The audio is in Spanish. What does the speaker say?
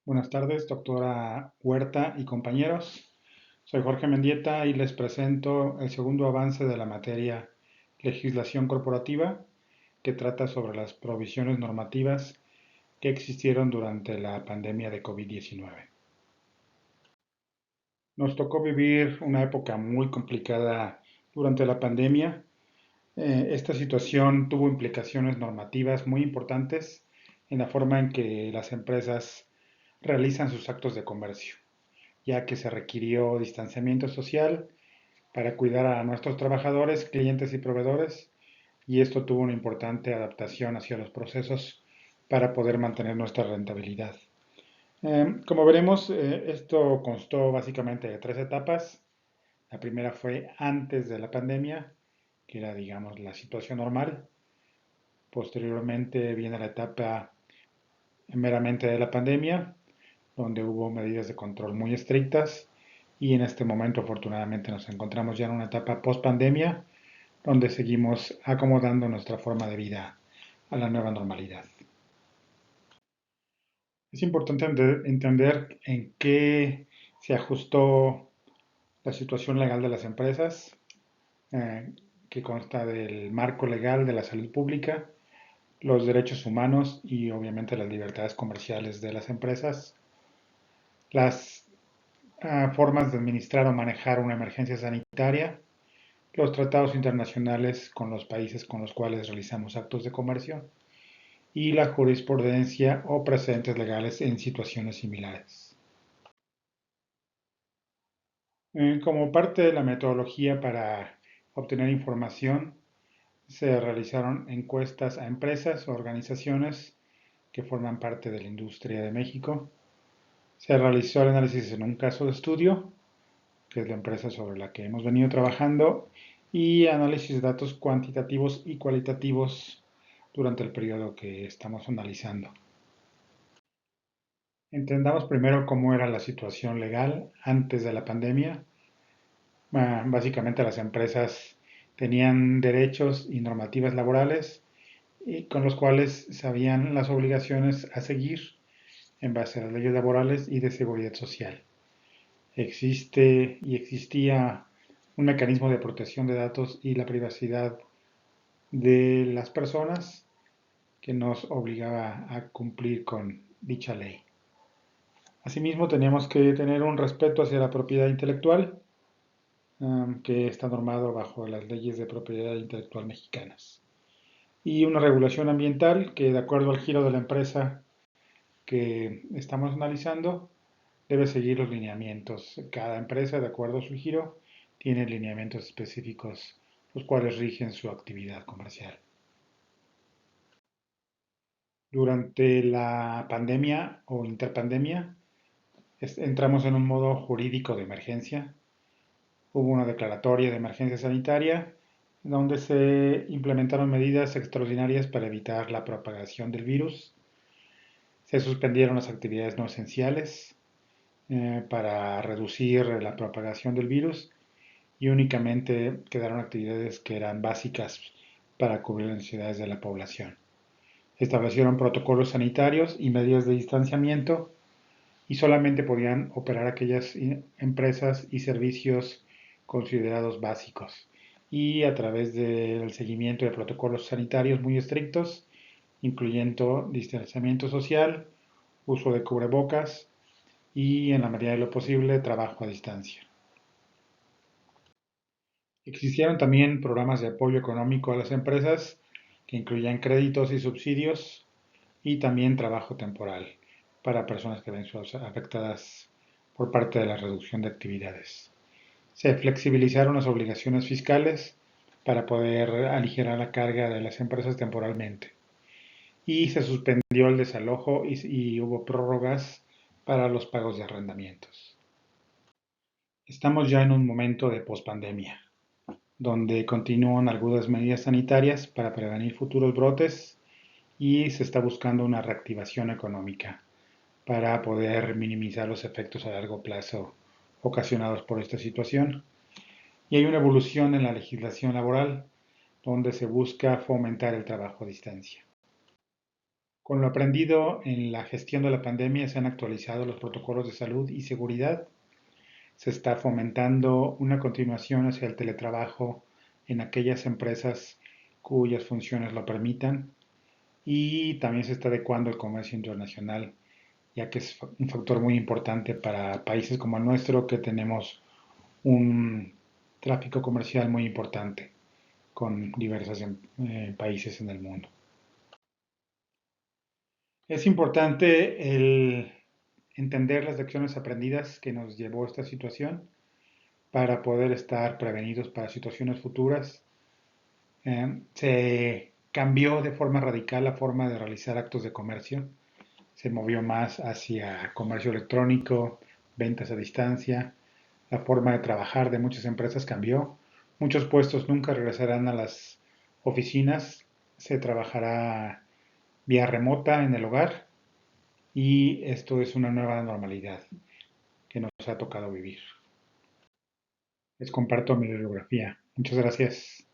Buenas tardes, doctora Huerta y compañeros. Soy Jorge Mendieta y les presento el segundo avance de la materia Legislación Corporativa, que trata sobre las provisiones normativas que existieron durante la pandemia de COVID-19. Nos tocó vivir una época muy complicada durante la pandemia. Esta situación tuvo implicaciones normativas muy importantes en la forma en que las empresas realizan sus actos de comercio, ya que se requirió distanciamiento social para cuidar a nuestros trabajadores, clientes y proveedores, y esto tuvo una importante adaptación hacia los procesos para poder mantener nuestra rentabilidad. Como veremos, esto constó básicamente de tres etapas. La primera fue antes de la pandemia, que era, digamos, la situación normal. Posteriormente viene la etapa meramente de la pandemia, donde hubo medidas de control muy estrictas y en este momento afortunadamente nos encontramos ya en una etapa post pandemia donde seguimos acomodando nuestra forma de vida a la nueva normalidad. Es importante entender en qué se ajustó la situación legal de las empresas, eh, que consta del marco legal de la salud pública, los derechos humanos y obviamente las libertades comerciales de las empresas, las formas de administrar o manejar una emergencia sanitaria, los tratados internacionales con los países con los cuales realizamos actos de comercio y la jurisprudencia o precedentes legales en situaciones similares. Como parte de la metodología para obtener información, se realizaron encuestas a empresas o organizaciones que forman parte de la industria de México. Se realizó el análisis en un caso de estudio, que es la empresa sobre la que hemos venido trabajando, y análisis de datos cuantitativos y cualitativos durante el periodo que estamos analizando. Entendamos primero cómo era la situación legal antes de la pandemia. Básicamente las empresas tenían derechos y normativas laborales y con los cuales sabían las obligaciones a seguir en base a las leyes laborales y de seguridad social. Existe y existía un mecanismo de protección de datos y la privacidad de las personas que nos obligaba a cumplir con dicha ley. Asimismo, teníamos que tener un respeto hacia la propiedad intelectual, que está normado bajo las leyes de propiedad intelectual mexicanas. Y una regulación ambiental que, de acuerdo al giro de la empresa que estamos analizando, debe seguir los lineamientos. Cada empresa, de acuerdo a su giro, tiene lineamientos específicos los cuales rigen su actividad comercial. Durante la pandemia o interpandemia, entramos en un modo jurídico de emergencia. Hubo una declaratoria de emergencia sanitaria donde se implementaron medidas extraordinarias para evitar la propagación del virus. Se suspendieron las actividades no esenciales para reducir la propagación del virus y únicamente quedaron actividades que eran básicas para cubrir las necesidades de la población. Se establecieron protocolos sanitarios y medidas de distanciamiento y solamente podían operar aquellas empresas y servicios considerados básicos. Y a través del seguimiento de protocolos sanitarios muy estrictos, incluyendo distanciamiento social, uso de cubrebocas y, en la medida de lo posible, trabajo a distancia. Existieron también programas de apoyo económico a las empresas que incluían créditos y subsidios y también trabajo temporal para personas que ven afectadas por parte de la reducción de actividades. Se flexibilizaron las obligaciones fiscales para poder aligerar la carga de las empresas temporalmente. Y se suspendió el desalojo y hubo prórrogas para los pagos de arrendamientos. Estamos ya en un momento de pospandemia, donde continúan algunas medidas sanitarias para prevenir futuros brotes y se está buscando una reactivación económica para poder minimizar los efectos a largo plazo ocasionados por esta situación. Y hay una evolución en la legislación laboral donde se busca fomentar el trabajo a distancia. Con lo aprendido en la gestión de la pandemia se han actualizado los protocolos de salud y seguridad. Se está fomentando una continuación hacia el teletrabajo en aquellas empresas cuyas funciones lo permitan y también se está adecuando el comercio internacional, ya que es un factor muy importante para países como el nuestro, que tenemos un tráfico comercial muy importante con diversos países en el mundo. Es importante el entender las lecciones aprendidas que nos llevó a esta situación para poder estar prevenidos para situaciones futuras. Se cambió de forma radical la forma de realizar actos de comercio. Se movió más hacia comercio electrónico, ventas a distancia. La forma de trabajar de muchas empresas cambió. Muchos puestos nunca regresarán a las oficinas. Se trabajará vía remota en el hogar y esto es una nueva normalidad que nos ha tocado vivir. Les comparto mi bibliografía. Muchas gracias.